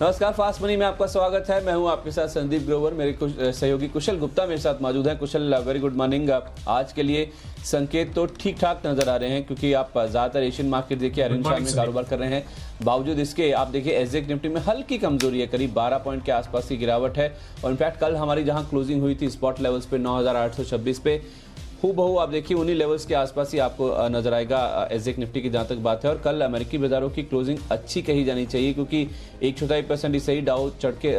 नमस्कार, fast money में आपका स्वागत है। मैं हूं आपके साथ संदीप ग्रोवर। मेरे सहयोगी कुशल गुप्ता मेरे साथ मौजूद हैं। कुशल, वेरी गुड मॉर्निंग। आज के लिए संकेत तो ठीक ठाक नजर आ रहे हैं क्योंकि आप ज़्यादातर एशियन मार्केट देखिए ऑरेंज चार्ट में कारोबार कर रहे हैं। बावजूद इसके आप देखिए एसजेएक्स निफ्टी में हल्की कमजोरी है, करीब 12 पॉइंट के आसपास की गिरावट है। और इनफैक्ट कल हमारी जहां क्लोजिंग हुई थी स्पॉट लेवल्स पे 9826 पे, हूबहू आप देखिए उन्हीं लेवल्स के आसपास ही आपको नजर आएगा एसजेएक्स निफ्टी की जहां तक बात है। और कल अमेरिकी बाजारों की क्लोजिंग अच्छी कही जानी चाहिए क्योंकि 1.4% ही सही डाउ चढ़ के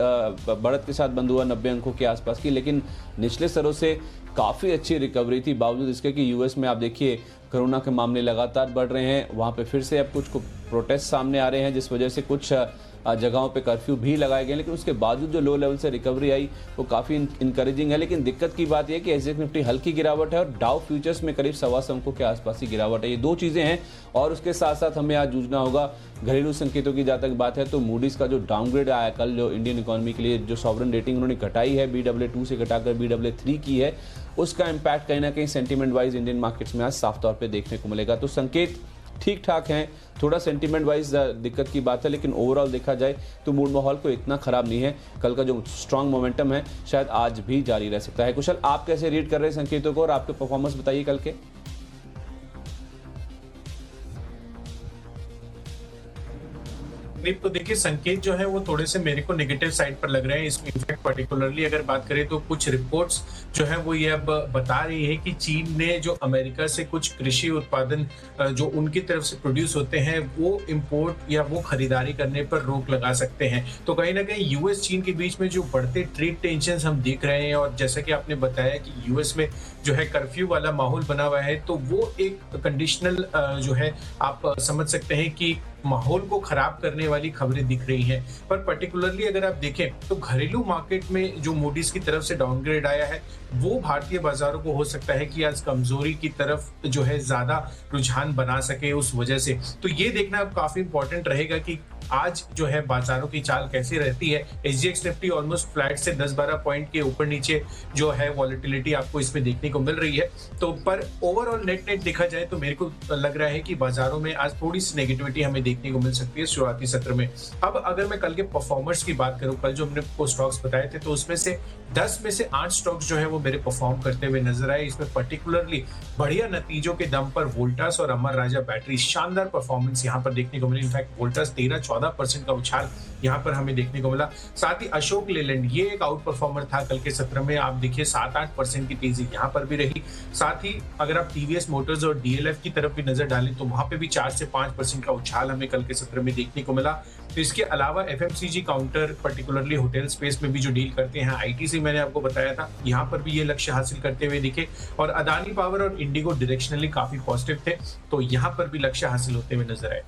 बढ़त के साथ बंद हुआ 90 अंकों के आसपास की, लेकिन निचले स्तरों से काफ़ी अच्छी रिकवरी थी। बावजूद इसके कि यूएस में आप देखिए कोरोना के मामले लगातार बढ़ रहे हैं, वहाँ पे फिर से अब कुछ प्रोटेस्ट सामने आ रहे हैं जिस वजह से कुछ जगहों पे कर्फ्यू भी लगाए गए, लेकिन उसके बावजूद जो लो लेवल से रिकवरी आई वो काफ़ी इंकरेजिंग है। लेकिन दिक्कत की बात यह है कि एसजेएक्स निफ्टी हल्की गिरावट है और डाउ फ्यूचर्स में करीब 125 अंकों के आसपास की गिरावट है। ये दो चीज़ें हैं और उसके साथ साथ हमें आज जूझना होगा घरेलू संकेतों की। जहाँ तक बात है तो मूडीज का जो डाउनग्रेड आया कल, जो इंडियन इकोनॉमी के लिए जो सॉवरेन रेटिंग उन्होंने घटाई है, Baa2 से घटाकर Baa3 की है, उसका इम्पैक्ट कहीं ना कहीं सेंटीमेंट वाइज इंडियन मार्केट्स में आज साफ तौर पे देखने को मिलेगा। तो संकेत ठीक ठाक हैं, थोड़ा सेंटीमेंट वाइज दिक्कत की बात है, लेकिन ओवरऑल देखा जाए तो मूड माहौल को इतना खराब नहीं है। कल का जो स्ट्रांग मोमेंटम है शायद आज भी जारी रह सकता है। कुशल, आप कैसे रीड कर रहे हैं संकेतों को और आपके परफॉर्मेंस बताइए कल के। तो देखिए संकेत जो है वो थोड़े से मेरे को नेगेटिव साइड पर लग रहे हैं इसमें। इनफैक्ट पर्टिकुलरली अगर बात करें तो कुछ रिपोर्ट्स जो है वो ये अब बता रही है कि चीन ने जो अमेरिका से कुछ कृषि उत्पादन जो उनकी तरफ से प्रोड्यूस होते हैं वो इंपोर्ट या वो खरीदारी करने पर रोक लगा सकते हैं। तो कहीं ना कहीं यूएस चीन के बीच में जो बढ़ते ट्रेड टेंशन हम देख रहे हैं, और जैसा कि आपने बताया कि यूएस में जो है कर्फ्यू वाला माहौल बना हुआ है, तो वो एक कंडीशनल जो है आप समझ सकते हैं कि माहौल को खराब करने वाली खबरें दिख रही हैं। पर पर्टिकुलरली अगर आप देखें तो घरेलू मार्केट में जो मूडीज की तरफ से डाउनग्रेड आया है वो भारतीय बाजारों को हो सकता है कि आज कमजोरी की तरफ जो है ज्यादा रुझान बना सके उस वजह से। तो ये देखना अब काफी इंपॉर्टेंट रहेगा कि आज जो है बाजारों की चाल कैसी रहती है। एसजीएक्स निफ्टी ऑलमोस्ट फ्लैट से 10-12 पॉइंट के ऊपर नीचे जो है वॉलेटिलिटी आपको इसमें देखने को मिल रही है। तो पर ओवरऑल नेट देखा जाए तो मेरे को लग रहा है कि बाजारों में आज थोड़ी सी नेगेटिविटी हमें देखने को मिल सकती है शुरुआती सत्र में। अब अगर मैं कल के परफॉर्मर्स की बात करूं, कल जो हमने को स्टॉक्स बताए थे तो उसमें से 10 में से 8 स्टॉक्स जो है वो मेरे परफॉर्म करते हुए नजर आए। इसमें पर्टिकुलरली बढ़िया नतीजों के दम पर वोल्टास और अमर राजा बैटरी शानदार परफॉर्मेंस यहाँ पर देखने को मिली। इनफैक्ट वोल्टास 13-14% का उछाल यहाँ पर हमें देखने को मिला। साथ ही अशोक लेलैंड ये एक आउट परफॉर्मर था कल के सत्र में। आप देखिए 7-8% की तेजी यहाँ पर भी रही। साथ ही अगर आप टीवीएस मोटर्स और डीएलएफ की तरफ भी नजर डालें तो वहां पे भी 4 से 5% का उछाल हमें कल के सत्र में देखने को मिला। तो इसके अलावा FMCG counter particularly hotel space में भी जो डील करते हैं, आईटीसी मैंने आपको बताया था, यहाँ पर भी ये लक्ष्य हासिल करते हुए दिखे। और अदानी पावर और इंडिगो डायरेक्शनली काफी पॉजिटिव थे, तो यहाँ पर भी लक्ष्य हासिल होते हुए नजर आए।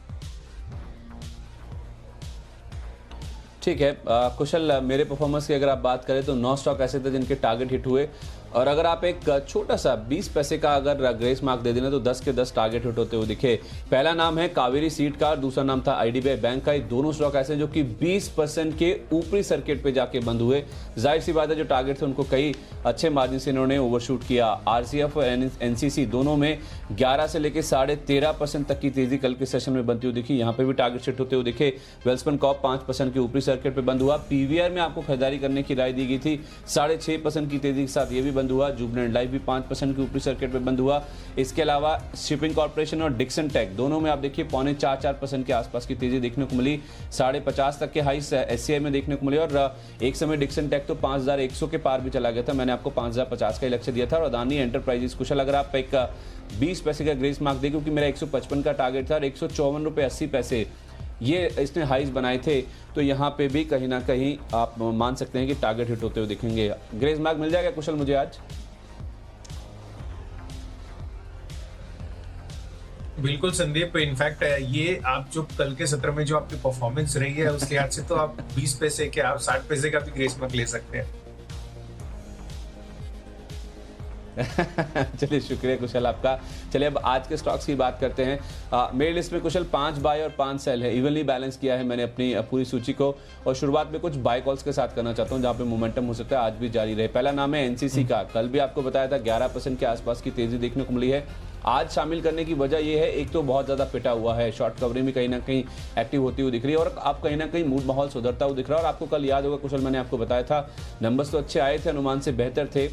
ठीक है कुशल, मेरे परफॉर्मेंस की अगर आप बात करें तो 9 स्टॉक ऐसे थे जिनके टारगेट हिट हुए। और अगर आप एक छोटा सा 20 पैसे का अगर ग्रेस मार्क दे देना तो 10 के 10 टारगेट हिट होते हुए दिखे। पहला नाम है कावेरी सीड का और दूसरा नाम था आईडीबीआई बैंक का। ये दोनों स्टॉक ऐसे जो कि 20% के ऊपरी सर्किट पे जाके बंद हुए। जाहिर सी बात है जो टारगेट थे उनको कई अच्छे मार्जिन से इन्होंने ओवरशूट किया। आरसीएफ और एनसीसी दोनों में 11 से लेकर 13.5% तक की तेजी कल के सेशन में बनती हुई दिखी। यहाँ पे भी टारगेट हिट होते हुए दिखे। वेल्सपन कॉप 5% के ऊपरी सर्किट पे बंद हुआ। पीवीआर में आपको खरीदारी करने की राय दी गई थी, 6.5% की तेजी के साथ ये भी बंद हुआ। जुबनेंट लाइफ भी 5% की ऊपरी सर्किट पे बंद हुआ। इसके अलावा शिपिंग कॉर्पोरेशन और डिक्सन टेक दोनों में आप देखिए 3.25-4% के आसपास की तेजी देखने को मिली। 50.5 तक के हाई एससीआई में देखने को मिले और एक समय डिक्सन टेक तो 5100 के पार भी चला गया था। मैंने आपको 5050 का ही लक्ष्य दिया था। और अदानी एंटरप्राइजेस कुशल, अगर आप एक 20 पैसे का ग्रेस मार्क दे, क्योंकि मेरा 155 का टारगेट था और 154 रुपये 80 पैसे ये इसने हाइज बनाए थे, तो यहाँ पे भी कहीं ना कहीं आप मान सकते हैं कि टारगेट हिट होते हुए दिखेंगे। ग्रेस मार्क मिल जाएगा कुशल मुझे आज? बिल्कुल संदीप, इनफैक्ट ये आप जो कल के सत्र में जो आपकी परफॉर्मेंस रही है उसके हाथ से तो आप 20 पैसे के आप 60 पैसे का भी ग्रेस मार्क ले सकते हैं। चलिए शुक्रिया कुशल आपका। चलिए अब आज के स्टॉक्स की बात करते हैं। मेरी लिस्ट में कुशल 5 बाय और 5 सेल है। इवनली बैलेंस किया है मैंने अपनी पूरी सूची को और शुरुआत में कुछ बाय कॉल्स के साथ करना चाहता हूं जहां पे मोमेंटम हो सकता है आज भी जारी रहे। पहला नाम है एनसीसी का। कल भी आपको बताया था 11% के आसपास की तेजी देखने को मिली है। आज शामिल करने की वजह यह है, एक तो बहुत ज़्यादा पिटा हुआ है, शॉर्ट कवरिंग भी कहीं ना कहीं एक्टिव होती हुई दिख रही है और आप कहीं ना कहीं मूड माहौल सुधरता हुआ दिख रहा है। और आपको कल याद होगा कुशल, मैंने आपको बताया था नंबर्स तो अच्छे आए थे, अनुमान से बेहतर थे,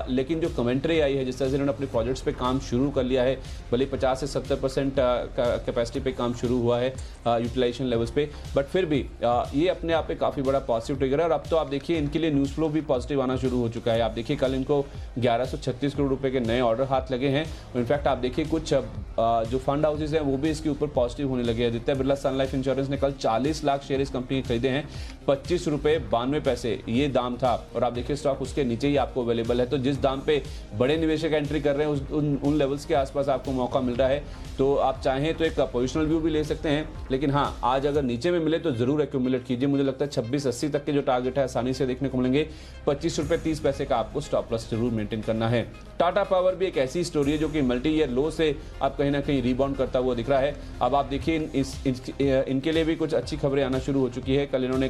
लेकिन जो कमेंट्री आई है, जिस तरह से इन्होंने अपने प्रोजेक्ट्स पे काम शुरू कर लिया है, भले 50 से 70% कैपेसिटी पे काम शुरू हुआ है यूटिलाइजेशन लेवल्स पे, बट फिर भी ये अपने आप में काफ़ी बड़ा पॉजिटिव ट्रिगर है। और अब तो आप देखिए इनके लिए न्यूज़ फ्लो भी पॉजिटिव आना शुरू हो चुका है। आप देखिए कल इनको 1136 करोड़ रुपए के नए ऑर्डर हाथ लगे हैं। इनफैक्ट आप देखिए कुछ जो फंड हाउसेज हैं वो भी इसके ऊपर पॉजिटिव होने लगे हैं। आदित्य बिरला सन लाइफ इंश्योरेंस ने कल 40 लाख शेयर इस कंपनी के खरीदे हैं, 25 रुपये 92 पैसे ये दाम था, और आप देखिए स्टॉक उसके नीचे ही आपको अवेलेबल है। तो जिस दाम पे बड़े निवेशक एंट्री कर रहे हैं उन लेवल्स के आसपास आपको मौका मिल रहा है, तो आप चाहें तो एक पोजिशनल व्यू भी ले सकते हैं। लेकिन हाँ, आज अगर नीचे में मिले तो जरूर एक्यूमुलेट कीजिए। मुझे लगता है 2680 तक के जो टारगेट है आसानी से देखने को मिलेंगे। 25 रुपये 30 पैसे का आपको स्टॉप लॉस जरूर मेंटेन करना है। टाटा पावर भी एक ऐसी स्टोरी है जो कि मल्टी ईयर लो से अब कहीं ना कहीं रिबाउंड करता हुआ दिख रहा है। अब आप देखिए इनके लिए भी कुछ अच्छी खबरें आना शुरू हो चुकी है। कल इन्होंने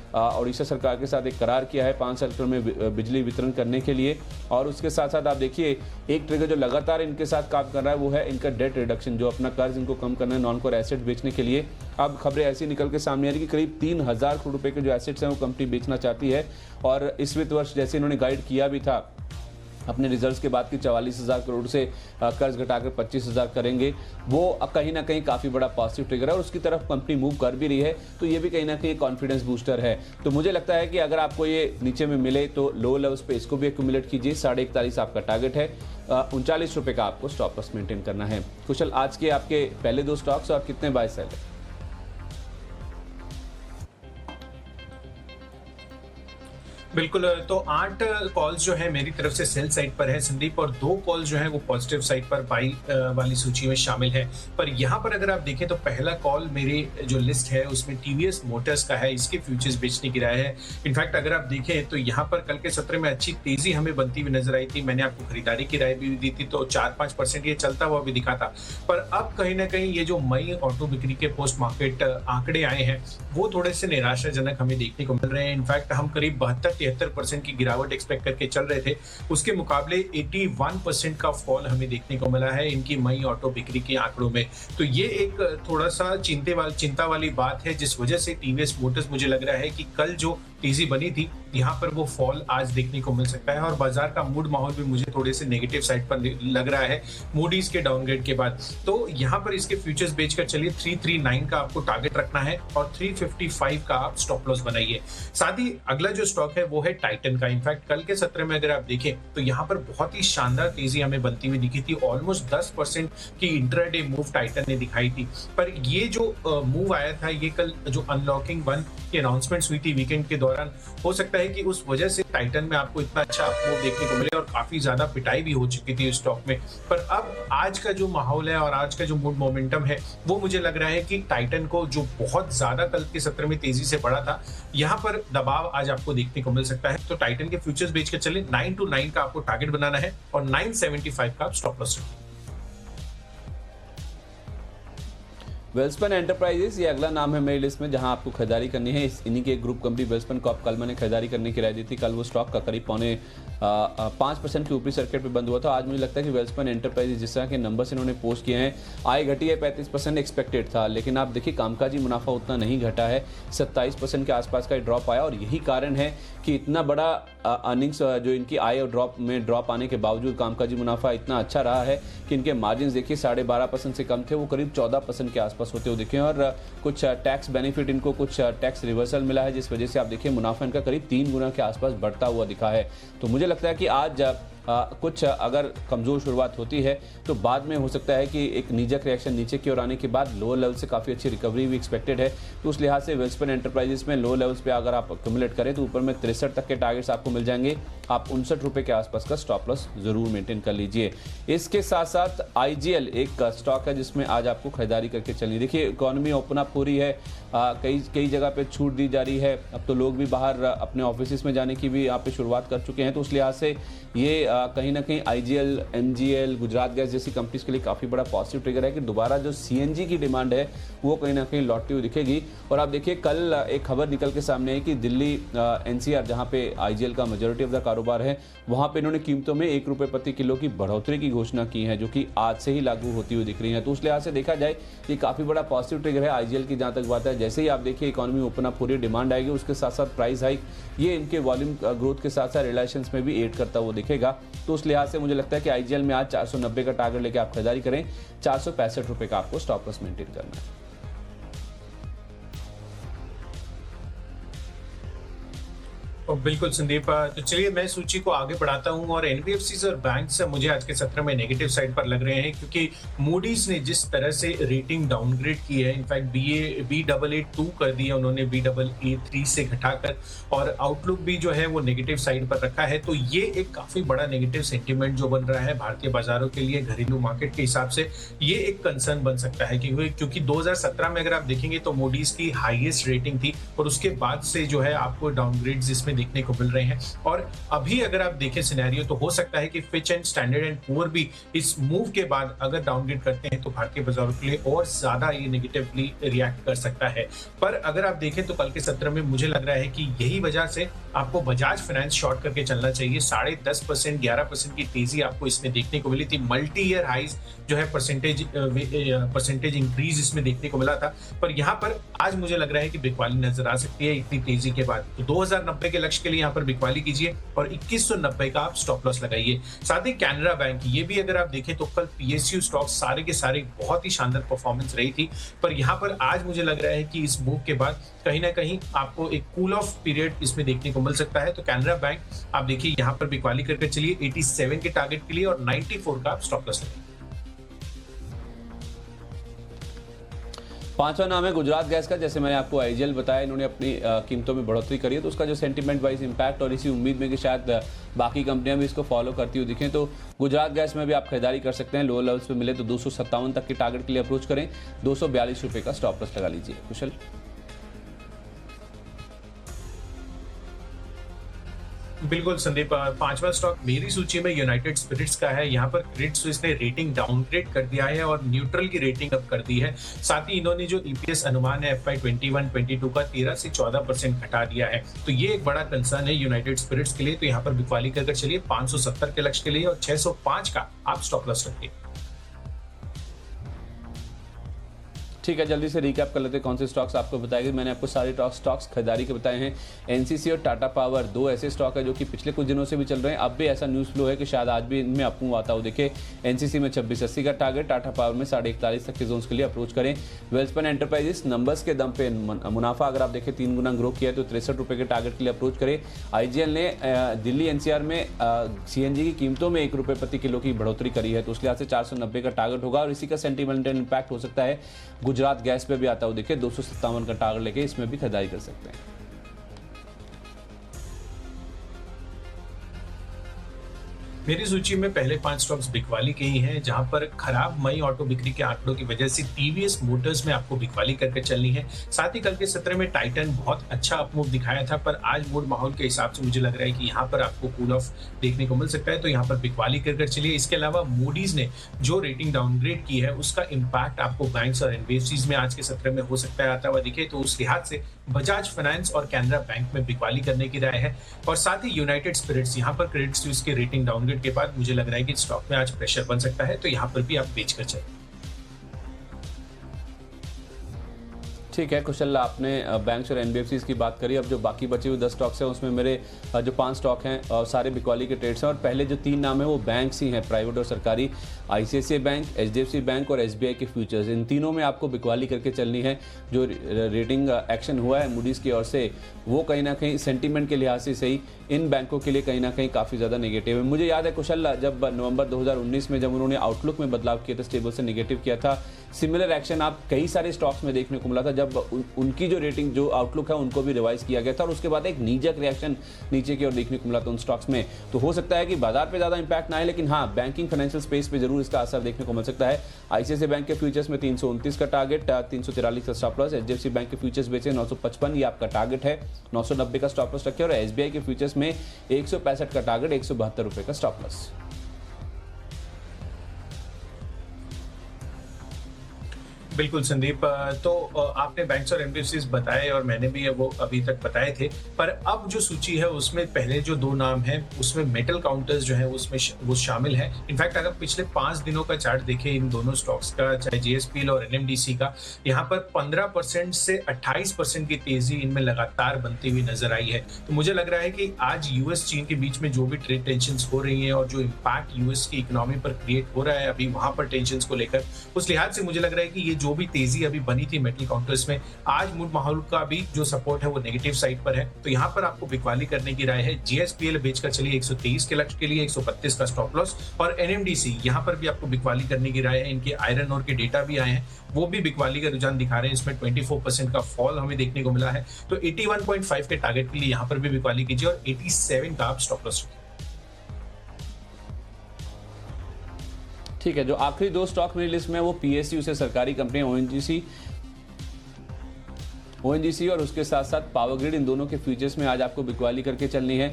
उड़ीसा सरकार के साथ एक करार किया है 5 सेक्टर में बिजली वितरण करने के लिए, और उसके साथ साथ आप देखिए एक ट्रिगर जो लगातार इनके साथ काम कर रहा है वो है इनका डेट रिडक्शन, जो अपना कर्ज इनको कम करना है नॉन कोर एसेट बेचने के लिए। अब खबरें ऐसी निकल के सामने आ रही कि करीब 3000 करोड़ रुपए के जो एसेट्स हैं वो कंपनी बेचना चाहती है, और इस वित्त वर्ष जैसे इन्होंने गाइड किया भी था अपने रिजल्ट्स के बाद की 44,000 करोड़ से कर्ज घटाकर 25,000 करेंगे, वो कहीं ना कहीं काफ़ी बड़ा पॉजिटिव ट्रिगर है और उसकी तरफ कंपनी मूव कर भी रही है। तो ये भी कहीं ना कहीं कॉन्फिडेंस बूस्टर है। तो मुझे लगता है कि अगर आपको ये नीचे में मिले तो लो लेवल्स पे इसको भी एक्यूमुलेट कीजिए। 41.5 आपका टारगेट है, 39 रुपये का आपको स्टॉप लॉस मेंटेन करना है। कुशल, आज के आपके पहले 2 स्टॉक्स और कितने बाय सेल है? बिल्कुल, तो 8 कॉल्स जो है मेरी तरफ से सेल साइड पर है संदीप, और 2 कॉल्स जो है वो पॉजिटिव साइड पर बाई वाली सूची में शामिल है। पर यहाँ पर अगर आप देखें तो पहला कॉल मेरी जो लिस्ट है उसमें टीवीएस मोटर्स का है, इसके फ्यूचर्स बेचने की राय है। इनफैक्ट अगर आप देखें तो यहाँ पर कल के सत्र में अच्छी तेजी हमें बनती हुई नजर आई थी। मैंने आपको खरीदारी की राय भी दी थी, तो 4-5% ये चलता हुआ भी दिखा था। पर अब कहीं ना कहीं ये जो मई ऑटो बिक्री के पोस्ट मार्केट आंकड़े आए हैं वो थोड़े से निराशाजनक हमें देखने को मिल रहे हैं। इनफैक्ट हम करीब 72-73% की गिरावट एक्सपेक्ट करके चल रहे थे, उसके मुकाबले 81% का फॉल हमें देखने को मिला है इनकी मई ऑटो बिक्री के आंकड़ों में। तो ये एक थोड़ा सा चिंता वाली बात है, जिस वजह से टीवीएस मोटर्स मुझे लग रहा है कि कल जो तेजी बनी थी यहाँ पर वो फॉल आज देखने को मिल सकता है। और बाजार का मूड माहौल भी मुझे थोड़े से नेगेटिव साइड पर लग रहा है मूडीज के डाउनग्रेड के बाद। तो यहाँ पर इसके फ्यूचर्स बेचकर चलिए 339 का आपको टारगेट रखना है और 355 का आप स्टॉप लॉस बनाइए। साथ ही अगला जो स्टॉक है वो है टाइटन का। इनफैक्ट कल के सत्र में अगर आप देखें तो यहाँ पर बहुत ही शानदार तेजी हमें बनती हुई दिखी थी। ऑलमोस्ट 10% की इंट्राडे मूव टाइटन ने दिखाई थी। पर ये जो मूव आया था ये कल जो अनलॉकिंग 1 की अनाउंसमेंट हुई थी वीकेंड के दौरान, हो सकता है कि उस वजह से टाइटन में आपको इतना अच्छा मूव देखने को मिले और काफी ज्यादा पिटाई भी हो चुकी थी स्टॉक में। पर अब आज का जो माहौल है और आज का जो मूड मोमेंटम है वो मुझे लग रहा है कि टाइटन को जो बहुत ज्यादा कल के सत्र में तेजी से बढ़ा था, यहाँ पर दबाव आज आपको देखने को मिल सकता है। तो टाइटन के फ्यूचर्स बेच कर चले 929 का आपको टारगेट बनाना है और 975 का स्टॉप लॉस। वेल्सपन एंटरप्राइजेस ये अगला नाम है मेरी लिस्ट में जहां आपको खरीदारी करनी है। इन्हीं की एक ग्रुप कंपनी वेल्सपन को कल मैंने खरीदारी करने की राय दी थी। कल वो स्टॉक का करीब 5% के ऊपरी सर्किट पे बंद हुआ था। आज मुझे लगता है कि वेल्सपन एंटरप्राइजेस जिस तरह के नंबर्स इन्होंने पोस्ट किए हैं, आय घटी है 35% एक्सपेक्टेड था, लेकिन आप देखिए कामकाजी मुनाफा उतना नहीं घटा है, 27% के आसपास का ड्रॉप आया। और यही कारण है कि इतना बड़ा अर्निंग्स जो इनकी आय और ड्रॉप आने के बावजूद कामकाजी मुनाफा इतना अच्छा रहा है कि इनके मार्जिन देखिए 12.5% से कम थे, वो करीब 14% के आसपास होते हुए दिखे। और कुछ टैक्स बेनिफिट इनको, कुछ टैक्स रिवर्सल मिला है, जिस वजह से आप देखिए मुनाफा इनका करीब 3 गुना के आसपास बढ़ता हुआ दिखा है। तो मुझे लगता है कि आज कुछ अगर कमज़ोर शुरुआत होती है तो बाद में हो सकता है कि एक नीजक रिएक्शन नीचे की ओर आने के बाद लोअर लेवल से काफ़ी अच्छी रिकवरी भी एक्सपेक्टेड है। तो उस लिहाज से वेल्सपन एंटरप्राइजेस में लो लेवल्स पे अगर आप एक्यूमुलेट करें तो ऊपर में 63 तक के टारगेट्स आपको मिल जाएंगे। आप 59 रुपये के आसपास का स्टॉप लॉस जरूर मेंटेन कर लीजिए। इसके साथ साथ IGL एक स्टॉक है जिसमें आज आपको खरीदारी करके चलनी। देखिए इकोनॉमी ओपन अप हो रही है, कई जगह पे छूट दी जा रही है। अब तो लोग भी बाहर अपने ऑफिस में जाने की भी यहाँ पे शुरुआत कर चुके हैं। तो उस लिहाज से ये कहीं ना कहीं आईजीएल, एमजीएल, गुजरात गैस जैसी कंपनीज के लिए काफ़ी बड़ा पॉजिटिव ट्रिगर है कि दोबारा जो सीएनजी की डिमांड है वो कहीं ना कहीं लौटती हुई दिखेगी। और आप देखिए कल एक खबर निकल के सामने है कि दिल्ली एनसीआर, जहां पे आईजीएल का मेजॉरिटी ऑफ द कारोबार है, वहां पे इन्होंने कीमतों में 1 रुपये प्रति किलो की बढ़ोतरी की घोषणा की है, जो कि आज से ही लागू होती हुई दिख रही है। तो उस लिहाज से देखा जाए ये काफ़ी बड़ा पॉजिटिव ट्रिगर है आईजीएल की। जहाँ तक बात है, जैसे ही आप देखिए इकोनॉमी ओपन अप पूरी डिमांड आएगी, उसके साथ साथ प्राइस हाइक ये इनके वॉल्यूम ग्रोथ के साथ साथ रिलेशंस में भी एड करता हुआ दिखेगा। तो उस लिहाज से मुझे लगता है कि आईजीएल में आज 490 का टारगेट लेके आप खरीदारी करें। 465 रुपये का आपको स्टॉप लॉस मेंटेन करना है। बिल्कुल संदीप, तो चलिए मैं सूची को आगे बढ़ाता हूं। और एनबीएफसीज और बैंक्स मुझे आज के सत्र में नेगेटिव साइड पर लग रहे हैं, क्योंकि मूडीज ने जिस तरह से रेटिंग डाउनग्रेड की है, इनफैक्ट Baa2 कर दिया उन्होंने Baa3 से घटाकर, और आउटलुक भी जो है वो नेगेटिव साइड पर रखा है। तो ये एक काफी बड़ा नेगेटिव सेंटिमेंट जो बन रहा है भारतीय बाजारों के लिए, घरेलू मार्केट के हिसाब से ये एक कंसर्न बन सकता है। क्योंकि 2017 में अगर आप देखेंगे तो मूडीज की हाईएस्ट रेटिंग थी, और उसके बाद से जो है आपको डाउनग्रेड्स इसमें देखने को मिल रहे हैं। और अभी अगर आप देखें सिनेरियो, तो हो सकता है कि Fitch and standard and poor भी इस मूव के बाद अगर डाउनग्रेड करते हैं तो भारतीय बाजारों के लिए और ज्यादा ये नेगेटिवली रिएक्ट कर सकता है। पर अगर आप देखें तो कल के सत्र में मुझे लग रहा है कि यही वजह से आपको बजाज फाइनेंस शॉर्ट करके चलना चाहिए। 10.5% 11% की तेजी आपको इसमें देखने को मिली थी। मल्टी ईयर हाइज जो है परसेंटेज इंक्रीज इसमें देखने को मिला था। पर यहाँ पर आज मुझे लग रहा है कि बिकवाली नजर आ सकती है इतनी तेजी के बाद। तो 2090 के लक्ष्य के लिए यहाँ पर बिकवाली कीजिए और 2190 का आप स्टॉप लॉस लगाइए। साथ ही कैनरा बैंक, ये भी अगर आप देखें तो कल पीएसयू स्टॉक्स सारे के सारे बहुत ही शानदार परफॉर्मेंस रही थी। पर यहाँ पर आज मुझे लग रहा है कि इस मूव के बाद कहीं ना कहीं आपको एक कूल ऑफ पीरियड इसमें देखने को मिल सकता है। तो कैनरा बैंक आप देखिए यहाँ पर बिकवाली करके चलिए 87 के टारगेट के लिए और 94 का आप स्टॉप लॉस लगाइए। पांचवा नाम है गुजरात गैस का। जैसे मैंने आपको आईजीएल बताया, इन्होंने अपनी कीमतों में बढ़ोतरी करी है, तो उसका जो सेंटीमेंट वाइज इंपैक्ट, और इसी उम्मीद में कि शायद बाकी कंपनियां भी इसको फॉलो करती हुई दिखें, तो गुजरात गैस में भी आप खरीदारी कर सकते हैं। लोअर लेवल्स पे मिले तो 257 तक के टारगेट के लिए अप्रोच करें। 242 रुपये का स्टॉप लॉस लगा लीजिए। कुशल। बिल्कुल संदीप, पांचवा स्टॉक मेरी सूची में यूनाइटेड स्पिरिट्स का है। यहाँ पर क्रेडिट स्विस ने रेटिंग डाउनग्रेड कर दिया है और न्यूट्रल की रेटिंग अप कर दी है। साथ ही इन्होंने जो ईपीएस अनुमान है FY 21-22 का 13 से 14% घटा दिया है। तो ये एक बड़ा कंसर्न है यूनाइटेड स्पिरिट्स के लिए। तो यहाँ पर बिकवाली कर चलिए 570 के लक्ष्य के लिए और 605 का आप स्टॉप लॉस रखिए। ठीक है, जल्दी से रिकैप कर लेते हैं कौन से स्टॉक्स आपको बताएंगे। मैंने आपको सारे स्टॉक्स खरीदारी के बताए हैं। एनसीसी और टाटा पावर दो ऐसे स्टॉक है जो कि पिछले कुछ दिनों से भी चल रहे हैं। अब भी ऐसा न्यूज़ फ्लो है कि शायद आज भी इनमें अपमूव आता हो। देखिए एनसीसी में 2680 का टारगेट, टाटा पावर में 41.5 तक के जोन्स के लिए अप्रोच करें। वेल्सपन एंटरप्राइजेस नंबर्स के दम पे मुनाफा अगर आप देखें 3 गुना ग्रो किया है, तो 63 रुपये के टारगेट के लिए अप्रोच करें। आईजीएल ने दिल्ली एनसीआर में सीएनजी की कीमतों में 1 रुपये प्रति किलो की बढ़ोतरी करी है, तो उस लिहाज से 490 का टारगेट होगा। और इसी का सेंटीमेंटल इंपैक्ट हो सकता है गुजरात गैस पे भी आता हो। देखिए 257 का टारगेट लेके इसमें भी खरीदारी कर सकते हैं। मेरी सूची में पहले 5 स्टॉक्स बिकवाली के ही हैं, जहां पर खराब मई ऑटो बिक्री के आंकड़ों की वजह से टीवीएस मोटर्स में आपको बिकवाली करके चलनी है। साथ ही कल के सत्र में टाइटन बहुत अच्छा अपमूव दिखाया था, पर आज मूड माहौल के हिसाब से मुझे लग रहा है कि यहाँ पर आपको कूल ऑफ देखने को मिल सकता है, तो यहाँ पर बिकवाली कर चलिए। इसके अलावा मूडीज ने जो रेटिंग डाउनग्रेड की है उसका इम्पैक्ट आपको बैंक्स और एनबीएफसीज में आज के सत्र में हो सकता है आता हुआ दिखे, तो उस लिहाज से बजाज फाइनेंस और कैनरा बैंक में बिकवाली करने की राय है। और साथ ही यूनाइटेड स्पिरिट्स, यहाँ पर क्रेडिट स्विस की रेटिंग डाउनग्रेड के बाद मुझे लग रहा है कि स्टॉक में आज प्रेशर बन सकता है, तो यहाँ पर भी आप बेच कर चलें। ठीक है कुशल, आपने बैंक्स और एनबीएफसीज की बात करी। अब जो बाकी बचे हुए 10 स्टॉक्स हैं उसमें मेरे जो 5 स्टॉक हैं सारे बिकवाली के ट्रेड्स हैं। और पहले जो 3 नाम है वो बैंक्स ही हैं, प्राइवेट और सरकारी। आईसीआईसीआई बैंक, एचडीएफसी बैंक और एसबीआई के फ्यूचर्स, इन तीनों में आपको बिकवाली करके चलनी है। जो रेटिंग एक्शन हुआ है मूडीज की ओर से, वो कहीं ना कहीं सेंटीमेंट के लिहाज से सही इन बैंकों के लिए कहीं ना कहीं काफ़ी ज़्यादा नेगेटिव है। मुझे याद है कुशल, जब नवंबर 2019 में जब उन्होंने आउटलुक में बदलाव किया था, स्टेबल से नेगेटिव किया था, सिमिलर एक्शन आप कई सारे स्टॉक्स में देखने को मिला था। जब जब उनकी जो रेटिंग जो आउटलुक है उनको भी रिवाइज किया गया था और उसके बाद एक नीजक रिएक्शन नीचे की ओर देखने को मिला था उन स्टॉक्स में। तो हो सकता है कि बाजार पे ज़्यादा इंपैक्ट ना आए, लेकिन हाँ बैंकिंग फाइनेंशियल स्पेस पे जरूर इसका असर देखने को मिल सकता है। आईसीआईसीआई बैंक के फ्यूचर्स में 329 का टारगेट, 343 का स्टॉप लॉस। एचडीएफसी बैंक के फ्यूचर्स बेचे 955, ये आपका टारगेट है, 990 का स्टॉप लॉस रखे। और एसबीआई के फ्यूचर्स में 165 का टारगेट, 172 रुपए का स्टॉप लॉस। बिल्कुल संदीप, तो आपने बैंक्स और एनबीएफसीज बताए और मैंने भी वो अभी तक बताए थे, पर अब जो सूची है उसमें पहले जो 2 नाम हैं उसमें मेटल काउंटर्स जो है उसमें वो शामिल है। इनफैक्ट अगर पिछले 5 दिनों का चार्ट देखें इन दोनों स्टॉक्स का, चाहे जेएसपीएल और एनएमडीसी का, यहाँ पर 15% से 28% की तेजी इनमें लगातार बनती हुई नजर आई है। तो मुझे लग रहा है कि आज यूएस चीन के बीच में जो भी ट्रेड टेंशन हो रही है और जो इम्पैक्ट यूएस की इकोनॉमी पर क्रिएट हो रहा है अभी वहां पर टेंशन को लेकर, उस लिहाज से मुझे लग रहा है कि ये जो भी तेजी अभी बनी थी मेटल काउंटर्स में, आज मूड माहौल का भी जो सपोर्ट है वो नेगेटिव साइड पर है। तो यहाँ पर आपको बिकवाली करने की राय है। जीएसपीएल बेचकर चलिए 123 के लक्ष्य के लिए, 132 का स्टॉप लॉस। और एनएमडीसी यहाँ पर भी आपको बिकवाली करने की राय है। इनके आयरन और के डेटा भी आए हैं, वो भी बिकवाली का रुझान दिखा रहे हैं। इसमें 24% का फॉल हमें देखने को मिला है। तो 81.5 के टारगेट के लिए यहाँ पर भी बिकवाली कीजिए और 87 का आप स्टॉप लॉस रखिए। ठीक है, जो आखिरी 2 स्टॉक मेरी लिस्ट में है वो पीएसयू से सरकारी कंपनी ओएनजीसी और उसके साथ साथ पावर ग्रिड, इन दोनों के फ्यूचर्स में आज आपको बिकवाली करके चलनी है।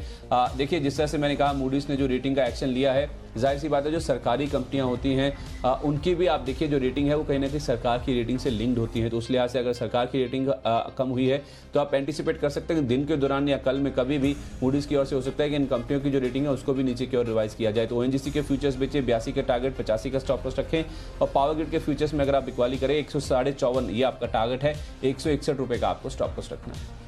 देखिए जिस तरह से मैंने कहा मूडीज ने जो रेटिंग का एक्शन लिया है, जाहिर सी बात है जो सरकारी कंपनियां होती हैं उनकी भी आप देखिए जो रेटिंग है वो कहीं ना कहीं सरकार की रेटिंग से लिंक्ड होती है। तो उस लिहाज से अगर सरकार की रेटिंग कम हुई है तो आप एंटिसिपेट कर सकते हैं कि दिन के दौरान या कल में कभी भी मूडीज की ओर से हो सकता है कि इन कंपनियों की जो रेटिंग है उसको भी नीचे की ओर रिवाइज किया जाए। तो ओएनजीसी के फ्यूचर्स बेचे 82 के टारगेट, 85 का स्टॉप लॉस रखें। और पावर ग्रिड के फ्यूचर्स में अगर आप बिकवाली करें 154, ये आपका टारगेट है, 161 रुपए का आपको स्टॉप लॉस रखना है।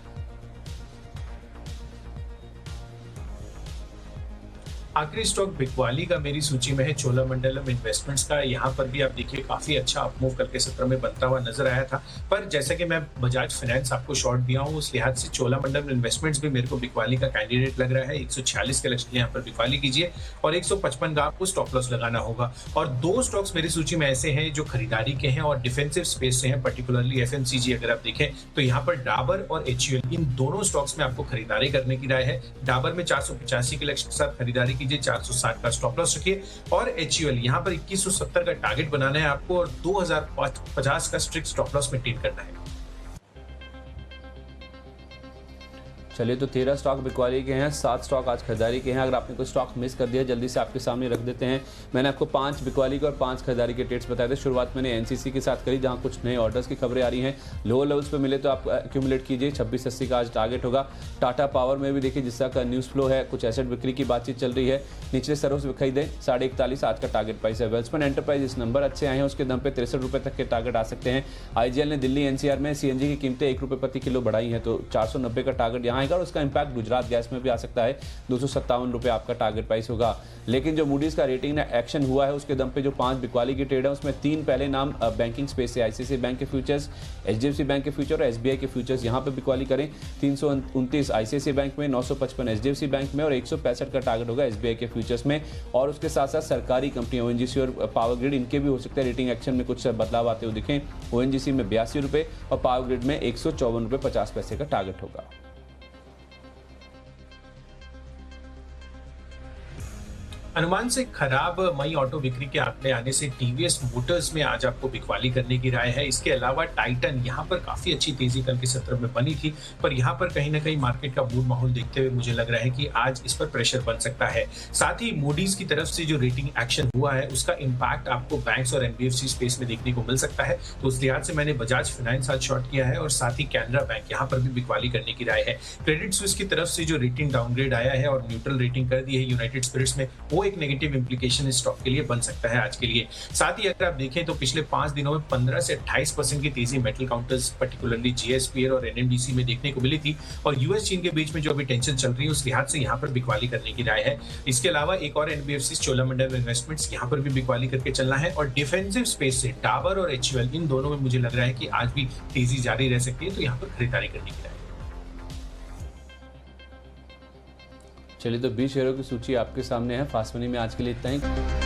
आखिरी स्टॉक बिकवाली का मेरी सूची में है चोलामंडलम इन्वेस्टमेंट्स का। यहाँ पर भी आप देखिए काफी अच्छा अपमूव करके सत्र में बनता हुआ नजर आया था, पर जैसा कि मैं बजाज फाइनेंस आपको शॉर्ट दिया हूँ उस लिहाज से चोलामंडलम इन्वेस्टमेंट्स भी मेरे को बिकवाली का कैंडिडेट लग रहा है। 146 के लक्ष्य यहाँ पर बिकवाली कीजिए और 155 का आपको स्टॉप लॉस लगाना होगा। और 2 स्टॉक्स मेरी सूची में ऐसे हैं जो खरीदारी के हैं और डिफेंसिव स्पेस से हैं, पर्टिकुलरली एफएमसीजी अगर आप देखें तो यहाँ पर डाबर और एचयूएल, इन दोनों स्टॉक्स में आपको खरीदारी करने की राय है। डाबर में 485 के लक्ष्य के साथ खरीदारी कीजिए, 460 का स्टॉप लॉस रखिए। और एचयूएल यहाँ पर 2170 का टारगेट बनाना है आपको और 2050 का स्ट्रिक्ट स्टॉप लॉस मेंटेन करना है। चलिए, तो 13 स्टॉक बिकवाली के हैं, 7 स्टॉक आज खरीदारी के हैं। अगर आपने कोई स्टॉक मिस कर दिया जल्दी से आपके सामने रख देते हैं। मैंने आपको 5 बिकवाली के और 5 खरीदारी के ट्रेड्स बताए थे। शुरुआत मैंने एनसीसी के साथ करी जहां कुछ नए ऑर्डर्स की खबरें आ रही हैं। लोअर लेवल्स पे मिले तो आप एक्यूमुलेट कीजिए, 2680 का आज टारगेट होगा। टाटा पावर में भी देखिए जिस तरह का न्यूज़ फ्लो है, कुछ एसेट बिक्री की बातचीत चल रही है, निचले स्तरों से खरीदें, 41.5 आज का टारगेट प्राइस है। वेल्सपन एंटरप्राइज इस नंबर अच्छे आए हैं, उसके दम पे 63 रुपये तक के टारगेट आ सकते हैं। आईजीएल ने दिल्ली एनसीआर में सीएनजी की कीमतें 1 रुपये प्रति किलो बढ़ाई हैं, तो 490 का टारगेट यहाँ आएगा और उसका इंपैक्ट गुजरात गैस में भी आ सकता है। 257 रुपये आपका टारगेट प्राइस होगा। लेकिन जो मूडीज का रेटिंग ने एक्शन हुआ है उसके दम पे जो 5 बिकवाली की ट्रेड है उसमें 3 पहले नाम बैंकिंग स्पेस से, आईसीआईसीआई बैंक के फ्यूचर्स, एचडीएफसी बैंक के फ्यूचर और एसबीआई के फ्यूचर्स यहाँ पे बिकवाली करें। 329 आईसीआईसीआई बैंक में, 955 एचडीएफसी बैंक में और 165 का टारगेट होगा एसबीआई के फ्यूचर्स में। और उसके साथ साथ सरकारी कंपनी ओएनजीसी और पावर ग्रिड, इनके भी हो सकते हैं रेटिंग एक्शन में कुछ बदलाव आते हुए दिखें। ओएनजीसी में 82 रुपये और पावर ग्रिड में 154 रुपये 50 पैसे का टारगेट होगा। अनुमान से खराब मई ऑटो बिक्री के आंकड़े आने से टीवीएस मोटर्स में आज आपको बिकवाली करने की राय है। इसके अलावा टाइटन यहाँ पर काफी अच्छी तेजी कल के सत्र में बनी थी, पर यहाँ पर कहीं ना कहीं मार्केट का मूड माहौल देखते हुए मुझे लग रहा है कि आज इस पर प्रेशर बन सकता है। साथ ही मूडीज की तरफ से जो रेटिंग एक्शन हुआ है उसका इंपैक्ट आपको बैंक्स और एनबीएफसी स्पेस में देखने को मिल सकता है। तो उस लिहाज से मैंने बजाज फाइनेंस आज शॉर्ट किया है और साथ ही कैनरा बैंक यहाँ पर भी बिकवाली करने की राय है। क्रेडिट स्विस की तरफ से जो रेटिंग डाउनग्रेड आया है और न्यूट्रल रेटिंग कर दी है यूनाइटेड स्पिरिट्स में, वो एक नेगेटिव इंप्लीकेशन इस स्टॉक के लिए बन सकता है आज के लिए। साथ ही अगर आप देखें तो पिछले 5 दिनों में 15 से 28% की तेजी मेटल काउंटर्स पर्टिकुलरली जीएसपीएल और एनएमडीसी में देखने को मिली थी और यूएस चीन के बीच में जो अभी टेंशन चल रही है उस लिहाज से यहाँ पर बिकवाली करने की राय है। इसके अलावा एक और एनबीएफसी चोलामंडलम इन्वेस्टमेंट्स, यहाँ पर भी बिकवाली करके चलना है और डिफेंसिव स्पेस से डाबर और एचयूएल, इन दोनों में मुझे लग रहा है कि आज भी तेजी जारी रह सकती है, तो यहाँ पर खरीदारी करने की राय है। चलिए, तो 20 शेयरों की सूची आपके सामने है। फास्ट मनी में आज के लिए इतना ही।